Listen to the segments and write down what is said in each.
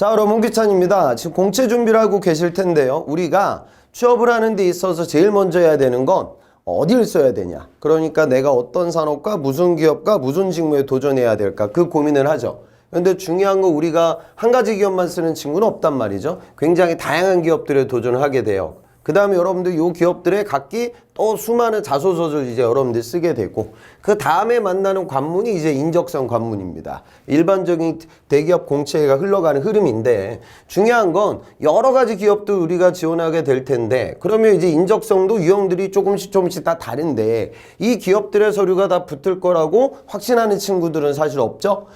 자, 여러분 홍기찬입니다. 지금 공채 준비를 하고 계실 텐데요. 우리가 취업을 하는 데 있어서 제일 먼저 해야 되는 건 어디를 써야 되냐. 그러니까 내가 어떤 산업과 무슨 기업과 무슨 직무에 도전해야 될까. 그 고민을 하죠. 근데 중요한 건 우리가 한 가지 기업만 쓰는 친구는 없단 말이죠. 굉장히 다양한 기업들에 도전을 하게 돼요. 그 다음에 여러분들 이 기업들의 각기 또 수많은 자소서를 이제 여러분들 쓰게 되고, 그 다음에 만나는 관문이 이제 인적성 관문입니다. 일반적인 대기업 공채가 흘러가는 흐름인데, 중요한 건 여러 가지 기업도 우리가 지원하게 될 텐데, 그러면 이제 인적성도 유형들이 조금씩 다 다른데, 이 기업들의 서류가 다 붙을 거라고 확신하는 친구들은 사실 없죠.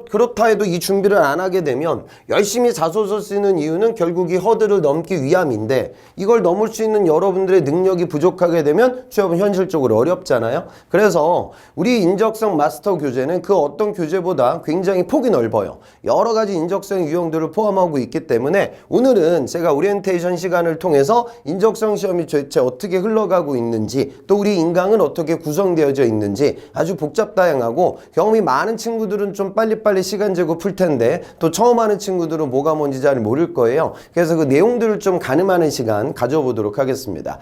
그렇다 해도 이 준비를 안 하게 되면 열심히 자소서 쓰는 이유는 결국 이 허들을 넘기 위함인데, 이걸 넘을 수 있는 여러분들의 능력이 부족하게 되면 취업은 현실적으로 어렵잖아요. 그래서 우리 인적성 마스터 교재는 그 어떤 교재보다 굉장히 폭이 넓어요. 여러 가지 인적성 유형들을 포함하고 있기 때문에 오늘은 제가 오리엔테이션 시간을 통해서 인적성 시험이 도대체 어떻게 흘러가고 있는지, 또 우리 인강은 어떻게 구성되어져 있는지, 아주 복잡다양하고 경험이 많은 친구들은 좀 빨리빨리 시간 재고 풀 텐데, 또 처음 하는 친구들은 뭐가 뭔지 잘 모를 거예요. 그래서 그 내용들을 좀 가늠하는 시간 가져보도록 하겠습니다.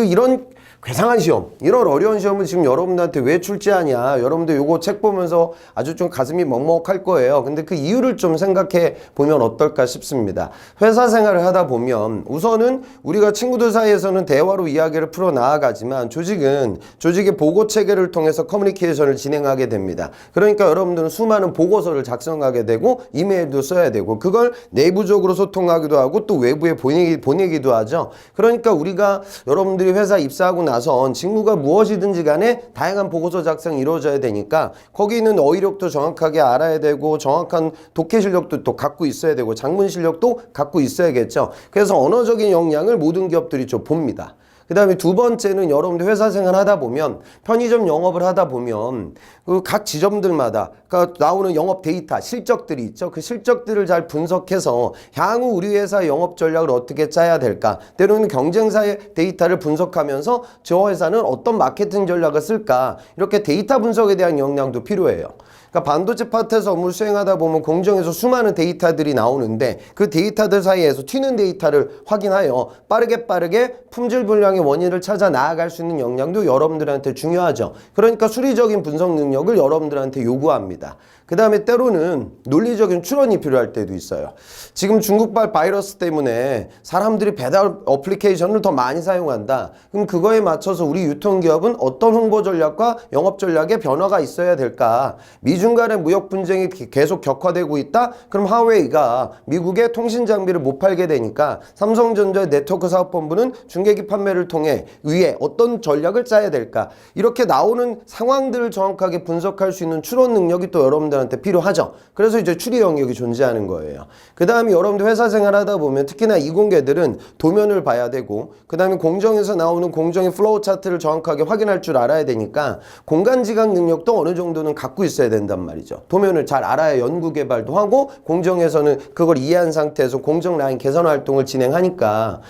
이런 괴상한 시험, 이런 어려운 시험을 지금 여러분들한테 왜 출제하냐. 여러분들 요거 책 보면서 아주 좀 가슴이 먹먹할 거예요. 근데 그 이유를 좀 생각해 보면 어떨까 싶습니다. 회사 생활을 하다 보면 우선은 우리가 친구들 사이에서는 대화로 이야기를 풀어 나아가지만, 조직의 보고 체계를 통해서 커뮤니케이션을 진행하게 됩니다. 그러니까 여러분들은 수많은 보고서를 작성하게 되고 이메일도 써야 되고, 그걸 내부적으로 소통하기도 하고 또 외부에 보내기도 하죠. 그러니까 우리가 여러분들이 회사 입사하고 나선 직무가 무엇이든지 간에 다양한 보고서 작성이 이루어져야 되니까 거기는 어휘력도 정확하게 알아야 되고, 정확한 독해 실력도 또 갖고 있어야 되고, 작문 실력도 갖고 있어야겠죠. 그래서 언어적인 역량을 모든 기업들이 좀 봅니다. 그 다음에 두 번째는 여러분들 회사 생활 하다 보면, 편의점 영업을 하다 보면 그 각 지점들마다 그러니까 나오는 영업 데이터, 실적들이 있죠. 그 실적들을 잘 분석해서 향후 우리 회사 영업 전략을 어떻게 짜야 될까, 때로는 경쟁사의 데이터를 분석하면서 저 회사는 어떤 마케팅 전략을 쓸까, 이렇게 데이터 분석에 대한 역량도 필요해요. 그러니까 반도체 파트에서 업무를 수행하다 보면 공정에서 수많은 데이터들이 나오는데, 그 데이터들 사이에서 튀는 데이터를 확인하여 빠르게 품질 불량의 원인을 찾아 나아갈 수 있는 역량도 여러분들한테 중요하죠. 그러니까 수리적인 분석 능력을 여러분들한테 요구합니다. 그 다음에 때로는 논리적인 추론이 필요할 때도 있어요. 지금 중국발 바이러스 때문에 사람들이 배달 어플리케이션을 더 많이 사용한다. 그럼 그거에 맞춰서 우리 유통기업은 어떤 홍보 전략과 영업 전략에 변화가 있어야 될까? 미중 간의 무역 분쟁이 계속 격화되고 있다? 그럼 하웨이가 미국에 통신 장비를 못 팔게 되니까 삼성전자의 네트워크 사업본부는 중계기 판매를 통해 위에 어떤 전략을 짜야 될까? 이렇게 나오는 상황들을 정확하게 분석할 수 있는 추론 능력이 또 여러분들한테 필요하죠. 그래서 이제 추리 영역이 존재하는 거예요. 그 다음에 여러분들 회사 생활 하다 보면 특히나 이공계들은 도면을 봐야 되고, 그 다음에 공정에서 나오는 공정의 플로우 차트를 정확하게 확인할 줄 알아야 되니까 공간지각 능력도 어느 정도는 갖고 있어야 된단 말이죠. 도면을 잘 알아야 연구 개발도 하고, 공정에서는 그걸 이해한 상태에서 공정 라인 개선 활동을 진행하니까.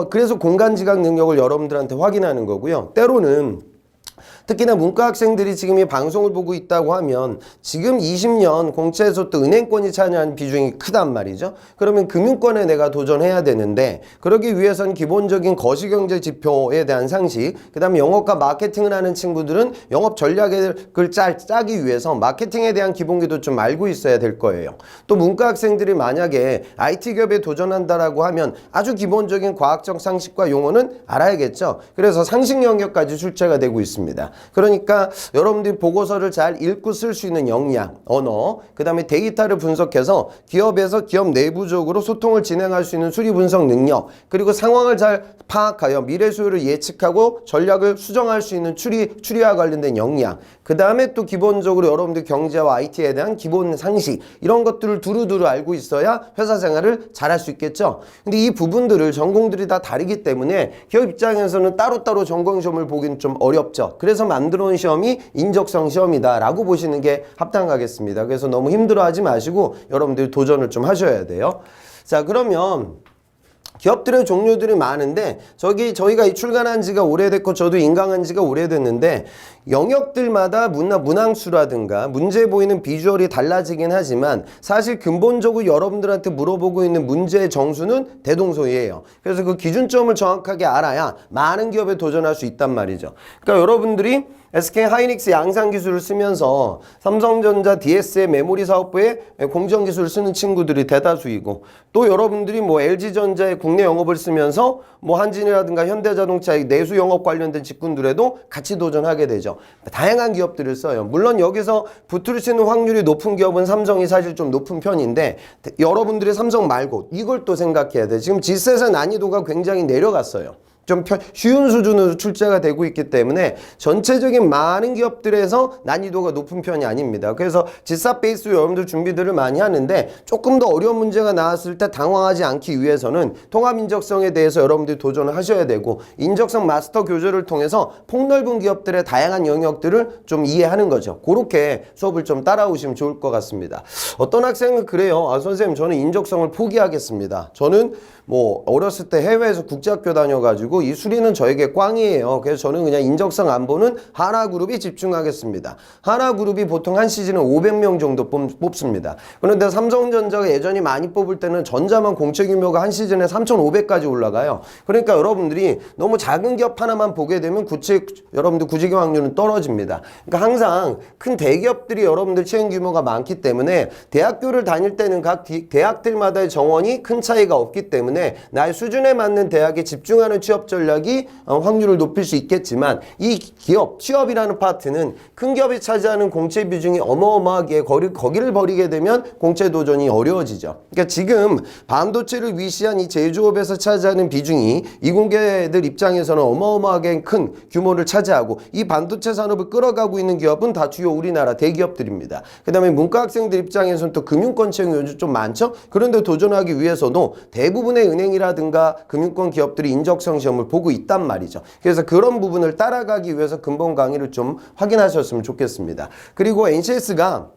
그래서 공간지각 능력을 여러분들한테 확인하는 거고요. 때로는 특히나 문과 학생들이 지금 이 방송을 보고 있다고 하면 지금 20년 공채에서 또 은행권이 차지하는 비중이 크단 말이죠. 그러면 금융권에 내가 도전해야 되는데, 그러기 위해서는 기본적인 거시경제 지표에 대한 상식, 그 다음에 영업과 마케팅을 하는 친구들은 영업 전략을 짜기 위해서 마케팅에 대한 기본기도 좀 알고 있어야 될 거예요. 또 문과 학생들이 만약에 IT 기업에 도전한다라고 하면 아주 기본적인 과학적 상식과 용어는 알아야겠죠. 그래서 상식 영역까지 출제가 되고 있습니다. 그러니까 여러분들이 보고서를 잘 읽고 쓸 수 있는 역량, 언어, 그 다음에 데이터를 분석해서 기업에서 기업 내부적으로 소통을 진행할 수 있는 수리 분석 능력, 그리고 상황을 잘 파악하여 미래 수요를 예측하고 전략을 수정할 수 있는 추리와 관련된 역량, 그 다음에 또 기본적으로 여러분들 경제와 IT에 대한 기본 상식, 이런 것들을 두루두루 알고 있어야 회사 생활을 잘할 수 있겠죠. 근데 이 부분들을 전공들이 다 다르기 때문에 기업 입장에서는 따로따로 전공 시험을 보기는 좀 어렵죠. 그래서 만들어 온 시험이 인적성 시험이다 라고 보시는 게 합당하겠습니다. 그래서 너무 힘들어하지 마시고 여러분들이 도전을 좀 하셔야 돼요. 자, 그러면 기업들의 종류들이 많은데 저희가 출간한 지가 오래됐고 저도 인강한 지가 오래됐는데 영역들마다 문항수라든가 문제 보이는 비주얼이 달라지긴 하지만 사실 근본적으로 여러분들한테 물어보고 있는 문제의 정수는 대동소이해요. 그래서 그 기준점을 정확하게 알아야 많은 기업에 도전할 수 있단 말이죠. 그러니까 여러분들이 SK 하이닉스 양산기술을 쓰면서 삼성전자 DS의 메모리 사업부에 공정기술을 쓰는 친구들이 대다수이고 또 여러분들이 뭐 LG전자의 국내 영업을 쓰면서 뭐 한진이라든가 현대자동차의 내수 영업 관련된 직군들에도 같이 도전하게 되죠. 다양한 기업들을 써요. 물론 여기서 붙을 수 있는 확률이 높은 기업은 삼성이 사실 좀 높은 편인데 여러분들이 삼성 말고 이걸 또 생각해야 돼. 지금 G셋의 난이도가 굉장히 내려갔어요. 좀 쉬운 수준으로 출제가 되고 있기 때문에 전체적인 많은 기업들에서 난이도가 높은 편이 아닙니다. 그래서 G사 베이스로 여러분들 준비들을 많이 하는데 조금 더 어려운 문제가 나왔을 때 당황하지 않기 위해서는 통합 인적성에 대해서 여러분들이 도전을 하셔야 되고 인적성 마스터 교재를 통해서 폭넓은 기업들의 다양한 영역들을 좀 이해하는 거죠. 그렇게 수업을 좀 따라오시면 좋을 것 같습니다. 어떤 학생은 그래요. 선생님 저는 인적성을 포기하겠습니다. 저는 뭐 어렸을 때 해외에서 국제학교 다녀가지고 이 수리는 저에게 꽝이에요. 그래서 저는 그냥 인적성 안 보는 하나그룹이 집중하겠습니다. 하나그룹이 보통 한 시즌에 500명 정도 뽑습니다. 그런데 삼성전자가 예전이 많이 뽑을 때는 전자만 공채 규모가 한 시즌에 3,500까지 올라가요. 그러니까 여러분들이 너무 작은 기업 하나만 보게 되면 여러분들 구직의 확률은 떨어집니다. 그러니까 항상 큰 대기업들이 여러분들 채용 규모가 많기 때문에 대학교를 다닐 때는 각 대학들마다의 정원이 큰 차이가 없기 때문에 나의 수준에 맞는 대학에 집중하는 취업 전략이 확률을 높일 수 있겠지만 이 기업, 취업이라는 파트는 큰 기업이 차지하는 공채 비중이 어마어마하게 거기를 버리게 되면 공채 도전이 어려워지죠. 그러니까 지금 반도체를 위시한 이 제조업에서 차지하는 비중이 이공계들 입장에서는 어마어마하게 큰 규모를 차지하고 이 반도체 산업을 끌어가고 있는 기업은 다 주요 우리나라 대기업들입니다. 그 다음에 문과 학생들 입장에서는 또 금융권 채용이 요즘 좀 많죠. 그런데 도전하기 위해서도 대부분의 은행이라든가 금융권 기업들이 인적성 시험을 보고 있단 말이죠. 그래서 그런 부분을 따라가기 위해서 근본 강의를 좀 확인하셨으면 좋겠습니다. 그리고 NCS와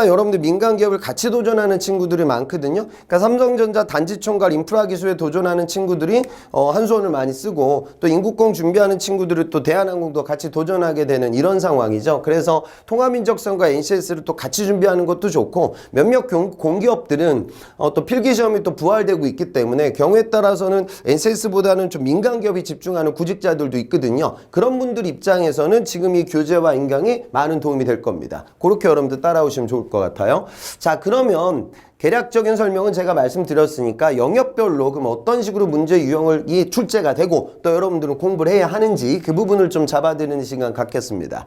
여러분들 민간 기업을 같이 도전하는 친구들이 많거든요. 그러니까 삼성전자 단지총괄 인프라 기술에 도전하는 친구들이 한 수원을 많이 쓰고 또 인국공 준비하는 친구들이 또 대한항공도 같이 도전하게 되는 이런 상황이죠. 그래서 통합인적성과 NCS를 또 같이 준비하는 것도 좋고 몇몇 공기업들은 또 필기시험이 또 부활되고 있기 때문에 경우에 따라서는 NCS보다는 좀 민간 기업이 집중하는 구직자들도 있거든요. 그런 분들 입장에서는 지금 이 교재와 인강이 많은 도움이 될 겁니다. 그렇게 여러분들 따라오시면 좋을 것 같아요. 자, 그러면 대략적인 설명은 제가 말씀드렸으니까 영역별로 그럼 어떤 식으로 문제 유형이 출제가 되고 또 여러분들은 공부를 해야 하는지 그 부분을 좀 잡아드리는 시간 갖겠습니다.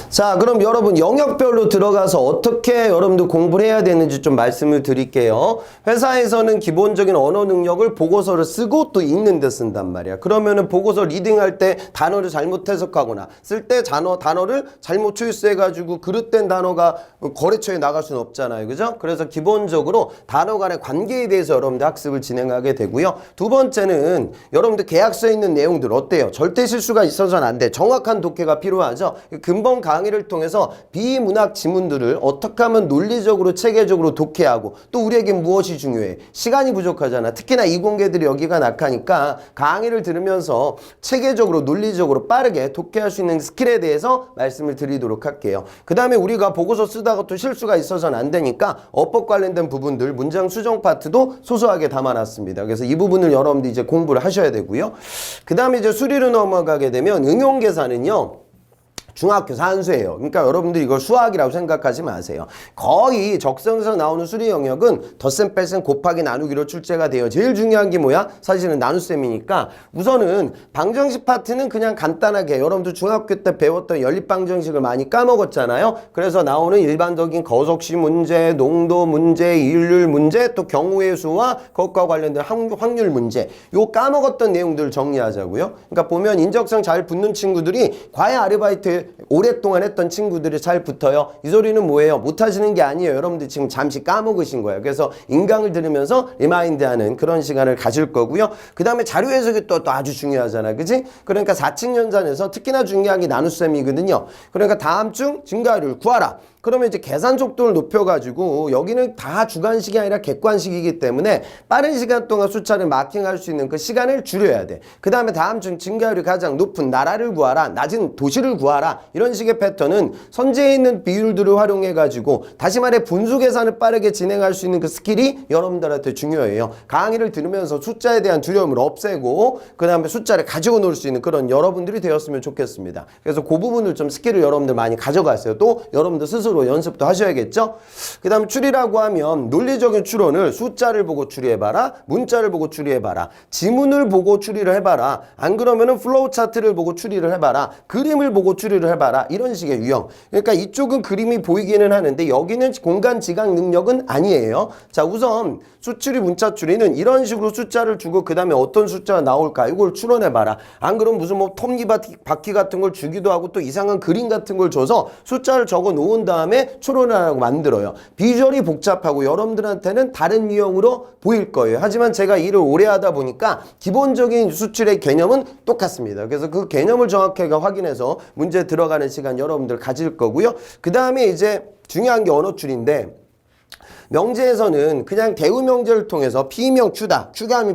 자, 그럼 여러분 영역별로 들어가서 어떻게 여러분들 공부를 해야 되는지 좀 말씀을 드릴게요. 회사에서는 기본적인 언어 능력을 보고서를 쓰고 또 읽는 데 쓴단 말이야. 그러면은 보고서 리딩할 때 단어를 잘못 해석하거나 쓸 때 단어를 잘못 초이스해가지고 그릇된 단어가 거래처에 나갈 수는 없잖아요. 그죠? 그래서 기본적으로 단어 간의 관계에 대해서 여러분들 학습을 진행하게 되고요. 두 번째는 여러분들 계약서에 있는 내용들 어때요? 절대 실수가 있어서는 안 돼. 정확한 독해가 필요하죠. 근본 강의를 통해서 비문학 지문들을 어떻게 하면 논리적으로 체계적으로 독해하고 또 우리에게 무엇이 중요해? 시간이 부족하잖아. 특히나 이공계들이 여기가 낙하니까 강의를 들으면서 체계적으로 논리적으로 빠르게 독해할 수 있는 스킬에 대해서 말씀을 드리도록 할게요. 그 다음에 우리가 보고서 쓰다가 또 실수가 있어서는 안 되니까 어법 관련된 부분들 문장 수정 파트도 소소하게 담아놨습니다. 그래서 이 부분을 여러분들이 이제 공부를 하셔야 되고요. 그 다음에 이제 수리로 넘어가게 되면 응용 계산은요. 중학교 산수예요. 그러니까 여러분들이 이걸 수학이라고 생각하지 마세요. 거의 적성에서 나오는 수리 영역은 덧셈 뺄셈 곱하기 나누기로 출제가 돼요. 제일 중요한 게 뭐야? 사실은 나눗셈이니까 우선은 방정식 파트는 그냥 간단하게 여러분들 중학교 때 배웠던 연립방정식을 많이 까먹었잖아요. 그래서 나오는 일반적인 거속시 문제, 농도 문제, 일률 문제, 또 경우의 수와 그것과 관련된 확률 문제 요 까먹었던 내용들을 정리하자고요. 그러니까 보면 인적성 잘 붙는 친구들이 과외 아르바이트 오랫동안 했던 친구들이 잘 붙어요. 이 소리는 뭐예요? 못하시는 게 아니에요. 여러분들 지금 잠시 까먹으신 거예요. 그래서 인강을 들으면서 리마인드하는 그런 시간을 가질 거고요. 그 다음에 자료 해석이 또 아주 중요하잖아. 그치? 그러니까 4층 연산에서 특히나 중요한 게 나눗셈이거든요. 그러니까 다음 중 증가율을 구하라. 그러면 이제 계산 속도를 높여가지고 여기는 다 주관식이 아니라 객관식이기 때문에 빠른 시간 동안 숫자를 마킹할 수 있는 그 시간을 줄여야 돼. 그 다음에 다음 중 증가율이 가장 높은 나라를 구하라, 낮은 도시를 구하라, 이런 식의 패턴은 선제에 있는 비율들을 활용해가지고 다시 말해 분수 계산을 빠르게 진행할 수 있는 그 스킬이 여러분들한테 중요해요. 강의를 들으면서 숫자에 대한 두려움을 없애고 그 다음에 숫자를 가지고 놀 수 있는 그런 여러분들이 되었으면 좋겠습니다. 그래서 그 부분을 좀 스킬을 여러분들 많이 가져가세요. 또 여러분들 스스로 연습도 하셔야겠죠. 그 다음 추리라고 하면 논리적인 추론을 숫자를 보고 추리해봐라, 문자를 보고 추리해봐라, 지문을 보고 추리를 해봐라, 안 그러면은 플로우 차트를 보고 추리를 해봐라, 그림을 보고 추리를 해봐라, 이런 식의 유형. 그러니까 이쪽은 그림이 보이기는 하는데 여기는 공간 지각 능력은 아니에요. 자, 우선 수추리 문자 추리는 이런 식으로 숫자를 주고 그 다음에 어떤 숫자가 나올까 이걸 추론해봐라. 안 그러면 무슨 뭐 톱니바퀴 같은 걸 주기도 하고 또 이상한 그림 같은 걸 줘서 숫자를 적어 놓은 다음에 추론을 하라고 만들어요. 비주얼이 복잡하고 여러분들한테는 다른 유형으로 보일 거예요. 하지만 제가 일을 오래 하다 보니까 기본적인 수출의 개념은 똑같습니다. 그래서 그 개념을 정확하게 확인해서 문제 들어가는 시간 여러분들 가질 거고요. 그 다음에 이제 중요한 게 언어출인데, 명제에서는 그냥 대우 명제를 통해서 P명 Q다,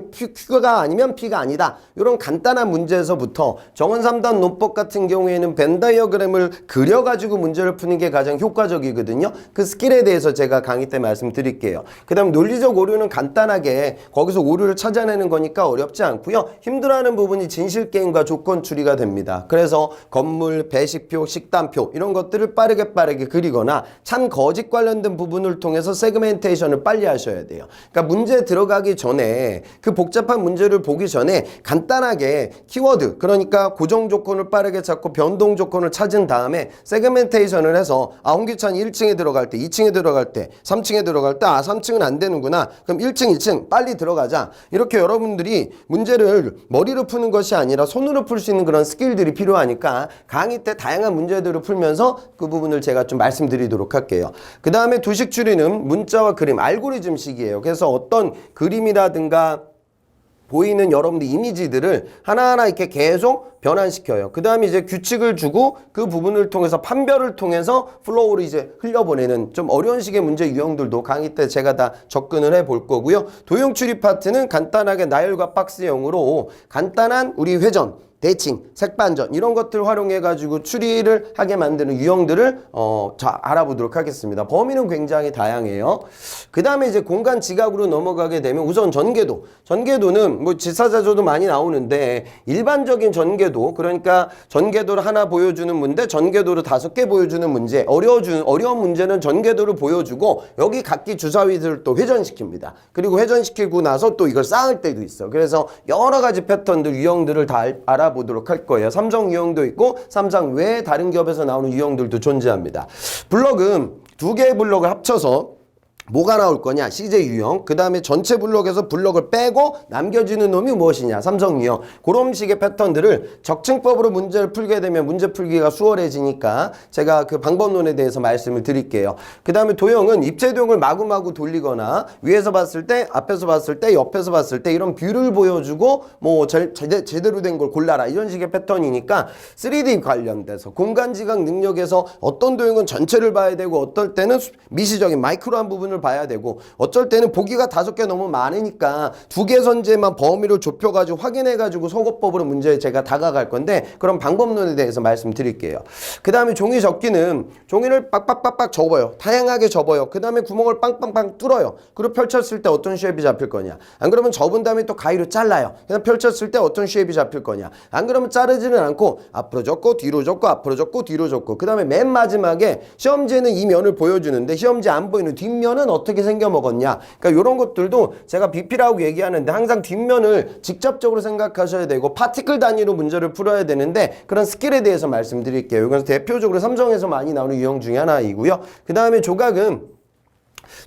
Q가 아니면 P가 아니다, 이런 간단한 문제에서부터 정원 3단 논법 같은 경우에는 벤 다이어그램을 그려가지고 문제를 푸는 게 가장 효과적이거든요. 그 스킬에 대해서 제가 강의 때 말씀드릴게요. 그 다음 논리적 오류는 간단하게 거기서 오류를 찾아내는 거니까 어렵지 않고요. 힘들어하는 부분이 진실게임과 조건 추리가 됩니다. 그래서 건물, 배식표, 식단표 이런 것들을 빠르게 그리거나 참 거짓 관련된 부분을 통해서 세그멘테이션을 빨리 하셔야 돼요. 그러니까 문제 들어가기 전에 그 복잡한 문제를 보기 전에 간단하게 키워드, 그러니까 고정 조건을 빠르게 찾고 변동 조건을 찾은 다음에 세그멘테이션을 해서 홍기찬이 1층에 들어갈 때, 2층에 들어갈 때, 3층에 들어갈 때 3층은 안 되는구나. 그럼 1층, 2층 빨리 들어가자. 이렇게 여러분들이 문제를 머리로 푸는 것이 아니라 손으로 풀 수 있는 그런 스킬들이 필요하니까 강의 때 다양한 문제들을 풀면서 그 부분을 제가 좀 말씀드리도록 할게요. 그 다음에 두식 추리는 문자와 그림, 알고리즘식이에요. 그래서 어떤 그림이라든가 보이는 여러분들 이미지들을 하나하나 이렇게 계속 변환시켜요. 그 다음에 이제 규칙을 주고 그 부분을 통해서 판별을 통해서 플로우를 이제 흘려보내는 좀 어려운 식의 문제 유형들도 강의 때 제가 다 접근을 해볼 거고요. 도형 추리 파트는 간단하게 나열과 박스형으로 간단한 우리 회전, 대칭, 색반전 이런 것들을 활용해 가지고 추리를 하게 만드는 유형들을 자 알아보도록 하겠습니다. 범위는 굉장히 다양해요. 그 다음에 이제 공간 지각으로 넘어가게 되면 우선 전개도는 뭐 지사자조도 많이 나오는데 일반적인 전개도, 그러니까 전개도를 하나 보여주는 문제, 전개도를 5개 보여주는 문제, 어려운 문제는 전개도를 보여주고 여기 각기 주사위들을 또 회전시킵니다. 그리고 회전시키고 나서 또 이걸 쌓을 때도 있어. 그래서 여러 가지 패턴들, 유형들을 다 알아보도록 할 거예요. 삼성 유형도 있고 삼성 외에 다른 기업에서 나오는 유형들도 존재합니다. 블럭은 2개의 블럭을 합쳐서 뭐가 나올 거냐? CJ 유형. 그 다음에 전체 블럭에서 블럭을 빼고 남겨지는 놈이 무엇이냐? 삼성 유형. 그런 식의 패턴들을 적층법으로 문제를 풀게 되면 문제 풀기가 수월해지니까 제가 그 방법론에 대해서 말씀을 드릴게요. 그 다음에 도형은 입체도형을 마구마구 돌리거나 위에서 봤을 때, 앞에서 봤을 때, 옆에서 봤을 때 이런 뷰를 보여주고 뭐 제대로 된 걸 골라라 이런 식의 패턴이니까 3D 관련돼서 공간지각 능력에서 어떤 도형은 전체를 봐야 되고 어떨 때는 미시적인 마이크로한 부분을 봐야 되고 어쩔 때는 보기가 5개 너무 많으니까 2개 선제만 범위를 좁혀가지고 확인해가지고 소거법으로 문제에 제가 다가갈 건데 그런 방법론에 대해서 말씀드릴게요. 그 다음에 종이 접기는 종이를 빡빡빡빡 접어요. 다양하게 접어요. 그 다음에 구멍을 빵빵빵 뚫어요. 그리고 펼쳤을 때 어떤 쉐입이 잡힐 거냐. 안 그러면 접은 다음에 또 가위로 잘라요. 그냥 펼쳤을 때 어떤 쉐입이 잡힐 거냐. 안 그러면 자르지는 않고 앞으로 접고 뒤로 접고 앞으로 접고 뒤로 접고 그 다음에 맨 마지막에 시험지에는 이 면을 보여주는데 시험지 안 보이는 뒷면은 어떻게 생겨 먹었냐. 그러니까 이런 것들도 제가 BP라고 얘기하는데 항상 뒷면을 직접적으로 생각하셔야 되고 파티클 단위로 문제를 풀어야 되는데 그런 스킬에 대해서 말씀드릴게요. 이건 대표적으로 삼성에서 많이 나오는 유형 중에 하나이고요. 그 다음에 조각은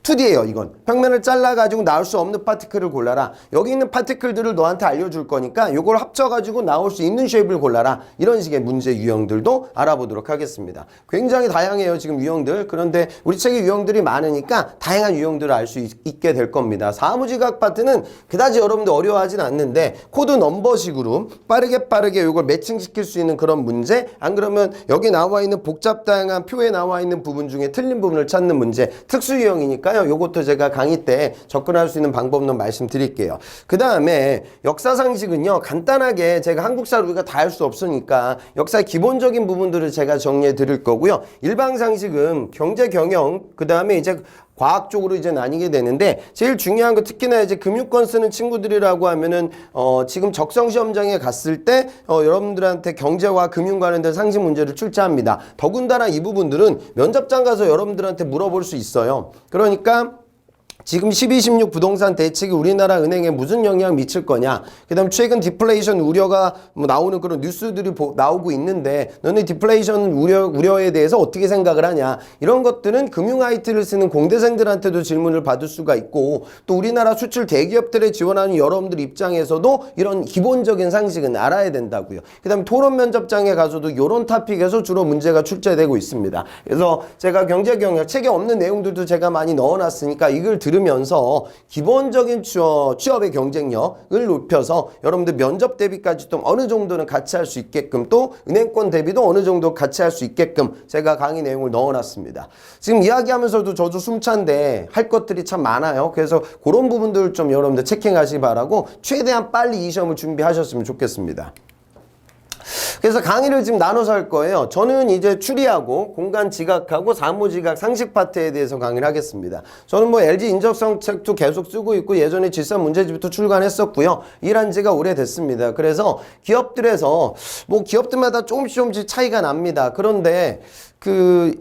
2D예요, 이건. 평면을 잘라가지고 나올 수 없는 파티클을 골라라. 여기 있는 파티클들을 너한테 알려줄 거니까 이걸 합쳐가지고 나올 수 있는 쉐입을 골라라. 이런 식의 문제 유형들도 알아보도록 하겠습니다. 굉장히 다양해요, 지금 유형들. 그런데 우리 책에 유형들이 많으니까 다양한 유형들을 알 수 있게 될 겁니다. 사무지각 파트는 그다지 여러분들 어려워하진 않는데 코드 넘버식으로 빠르게 이걸 매칭시킬 수 있는 그런 문제, 안 그러면 여기 나와 있는 복잡 다양한 표에 나와 있는 부분 중에 틀린 부분을 찾는 문제, 특수 유형이니까요. 요것도 제가 강의 때 접근할 수 있는 방법론 말씀드릴게요. 그 다음에 역사상식은요, 간단하게 제가 한국사를 우리가 다 할 수 없으니까 역사의 기본적인 부분들을 제가 정리해 드릴 거고요. 일방상식은 경제 경영, 그 다음에 이제 과학 쪽으로 이제 나뉘게 되는데, 제일 중요한 거 특히나 이제 금융권 쓰는 친구들이라고 하면은 지금 적성 시험장에 갔을 때 여러분들한테 경제와 금융 관련된 상식 문제를 출제합니다. 더군다나 이 부분들은 면접장 가서 여러분들한테 물어볼 수 있어요. 그러니까 지금 12, 16 부동산 대책이 우리나라 은행에 무슨 영향 미칠 거냐, 그 다음 최근 디플레이션 우려가 뭐 나오는 그런 뉴스들이 나오고 있는데 너네 디플레이션 우려에 대해서 어떻게 생각을 하냐, 이런 것들은 금융 IT를 쓰는 공대생들한테도 질문을 받을 수가 있고, 또 우리나라 수출 대기업들에 지원하는 여러분들 입장에서도 이런 기본적인 상식은 알아야 된다고요. 그 다음 토론 면접장에 가서도 이런 토픽에서 주로 문제가 출제되고 있습니다. 그래서 제가 경제경영 책에 없는 내용들도 제가 많이 넣어놨으니까 이걸 들으면서 기본적인 취업의 경쟁력을 높여서 여러분들 면접 대비까지 좀 어느 정도는 같이 할 수 있게끔, 또 은행권 대비도 어느 정도 같이 할 수 있게끔 제가 강의 내용을 넣어놨습니다. 지금 이야기하면서도 저도 숨찬데 할 것들이 참 많아요. 그래서 그런 부분들 좀 여러분들 체킹하시기 바라고 최대한 빨리 이 시험을 준비하셨으면 좋겠습니다. 그래서 강의를 지금 나눠서 할 거예요. 저는 이제 추리하고 공간 지각하고 사무 지각 상식 파트에 대해서 강의를 하겠습니다. 저는 뭐 LG 인적성 책도 계속 쓰고 있고 예전에 질산 문제집부터 출간했었고요. 일한 지가 오래됐습니다. 그래서 기업들에서 뭐 기업들마다 조금씩 차이가 납니다. 그런데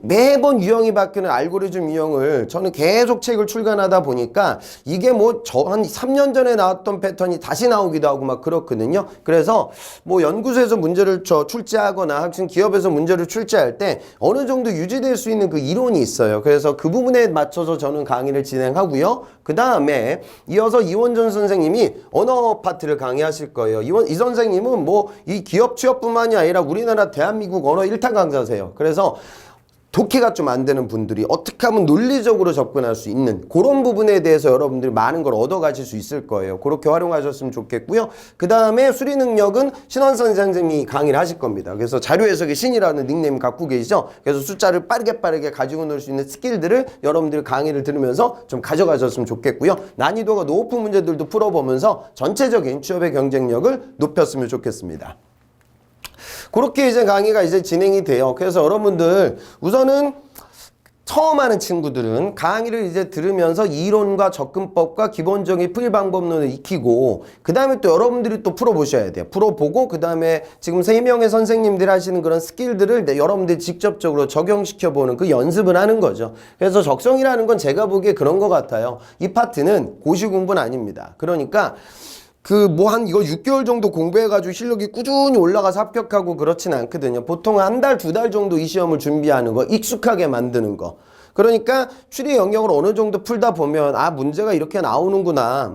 매번 유형이 바뀌는 알고리즘 유형을 저는 계속 책을 출간하다 보니까 이게 뭐 한 3년 전에 나왔던 패턴이 다시 나오기도 하고 막 그렇거든요. 그래서 뭐 연구소에서 문제를 출제하거나 학생 기업에서 문제를 출제할 때 어느 정도 유지될 수 있는 그 이론이 있어요. 그래서 그 부분에 맞춰서 저는 강의를 진행하고요. 그 다음에 이어서 이원전 선생님이 언어 파트를 강의하실 거예요. 이 선생님은 뭐 이 기업 취업뿐만이 아니라 우리나라 대한민국 언어 1타 강사세요. 그래서 독해가 좀 안 되는 분들이 어떻게 하면 논리적으로 접근할 수 있는 그런 부분에 대해서 여러분들이 많은 걸 얻어가실 수 있을 거예요. 그렇게 활용하셨으면 좋겠고요. 그 다음에 수리 능력은 신원선 선생님이 강의를 하실 겁니다. 그래서 자료 해석의 신이라는 닉네임 갖고 계시죠. 그래서 숫자를 빠르게 가지고 놀 수 있는 스킬들을 여러분들이 강의를 들으면서 좀 가져가셨으면 좋겠고요. 난이도가 높은 문제들도 풀어보면서 전체적인 취업의 경쟁력을 높였으면 좋겠습니다. 그렇게 이제 강의가 이제 진행이 돼요. 그래서 여러분들 우선은 처음 하는 친구들은 강의를 이제 들으면서 이론과 접근법과 기본적인 풀이 방법론을 익히고, 그 다음에 또 여러분들이 또 풀어보셔야 돼요. 풀어보고 그 다음에 지금 3명의 선생님들이 하시는 그런 스킬들을 여러분들이 직접적으로 적용시켜보는 그 연습을 하는 거죠. 그래서 적성이라는 건 제가 보기에 그런 것 같아요. 이 파트는 고시 공부는 아닙니다. 그러니까 이거 6개월 정도 공부해가지고 실력이 꾸준히 올라가서 합격하고 그렇진 않거든요. 보통 한 달, 2달 정도 이 시험을 준비하는 거, 익숙하게 만드는 거. 그러니까 추리 영역을 어느 정도 풀다 보면 문제가 이렇게 나오는구나.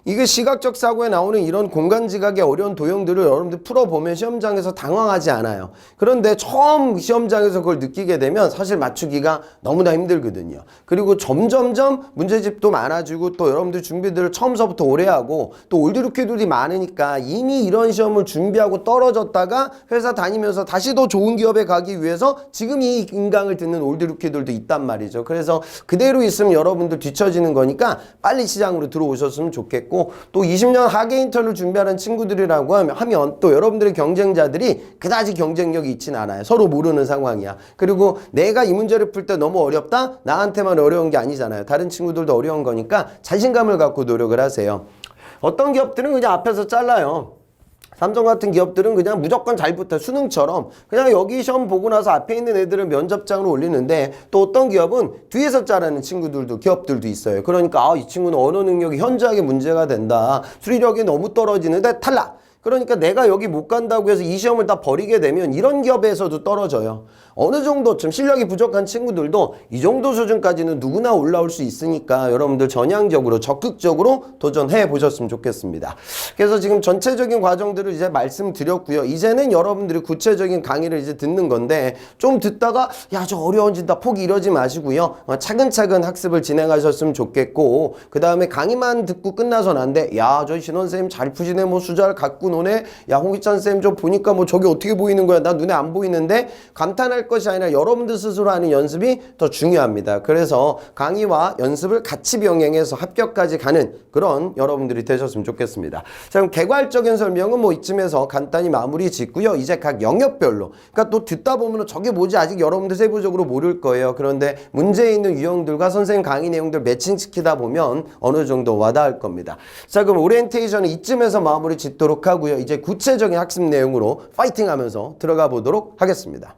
이게 시각적 사고에 나오는 이런 공간 지각의 어려운 도형들을 여러분들 풀어보면 시험장에서 당황하지 않아요. 그런데 처음 시험장에서 그걸 느끼게 되면 사실 맞추기가 너무나 힘들거든요. 그리고 점점점 문제집도 많아지고 또 여러분들 준비들을 처음서부터 오래 하고 또 올드루키들이 많으니까 이미 이런 시험을 준비하고 떨어졌다가 회사 다니면서 다시 더 좋은 기업에 가기 위해서 지금 이 인강을 듣는 올드루키들도 있단 말이죠. 그래서 그대로 있으면 여러분들 뒤처지는 거니까 빨리 시장으로 들어오셨으면 좋겠고, 또 20년 하계 인턴을 준비하는 친구들이라고 하면 또 여러분들의 경쟁자들이 그다지 경쟁력이 있진 않아요. 서로 모르는 상황이야. 그리고 내가 이 문제를 풀 때 너무 어렵다? 나한테만 어려운 게 아니잖아요. 다른 친구들도 어려운 거니까 자신감을 갖고 노력을 하세요. 어떤 기업들은 그냥 앞에서 잘라요. 삼성 같은 기업들은 그냥 무조건 잘 붙어요. 수능처럼 그냥 여기 시험 보고 나서 앞에 있는 애들을 면접장으로 올리는데, 또 어떤 기업은 뒤에서 자라는 기업들도 있어요. 그러니까 이 친구는 언어 능력이 현저하게 문제가 된다. 수리력이 너무 떨어지는데 탈락. 그러니까 내가 여기 못 간다고 해서 이 시험을 다 버리게 되면 이런 기업에서도 떨어져요. 어느 정도 좀 실력이 부족한 친구들도 이 정도 수준까지는 누구나 올라올 수 있으니까 여러분들 전향적으로 적극적으로 도전해 보셨으면 좋겠습니다. 그래서 지금 전체적인 과정들을 이제 말씀드렸고요. 이제는 여러분들이 구체적인 강의를 이제 듣는 건데 좀 듣다가 야, 저 어려워진다 포기 이러지 마시고요. 차근차근 학습을 진행하셨으면 좋겠고, 그 다음에 강의만 듣고 끝나서는 안 돼. 야, 저 신원쌤 잘 푸시네, 뭐 수잘 갖고 노네. 야, 홍기찬쌤 저 보니까 뭐 저게 어떻게 보이는 거야, 나 눈에 안 보이는데, 감탄할 것이 아니라 여러분들 스스로 하는 연습이 더 중요합니다. 그래서 강의와 연습을 같이 병행해서 합격까지 가는 그런 여러분들이 되셨으면 좋겠습니다. 자, 그럼 개괄적인 설명은 뭐 이쯤에서 간단히 마무리 짓고요. 이제 각 영역별로, 그러니까 또 듣다 보면 저게 뭐지 아직 여러분들 세부적으로 모를 거예요. 그런데 문제에 있는 유형들과 선생님 강의 내용들 매칭시키다 보면 어느 정도 와닿을 겁니다. 자, 그럼 오리엔테이션은 이쯤에서 마무리 짓도록 하고요. 이제 구체적인 학습 내용으로 파이팅 하면서 들어가 보도록 하겠습니다.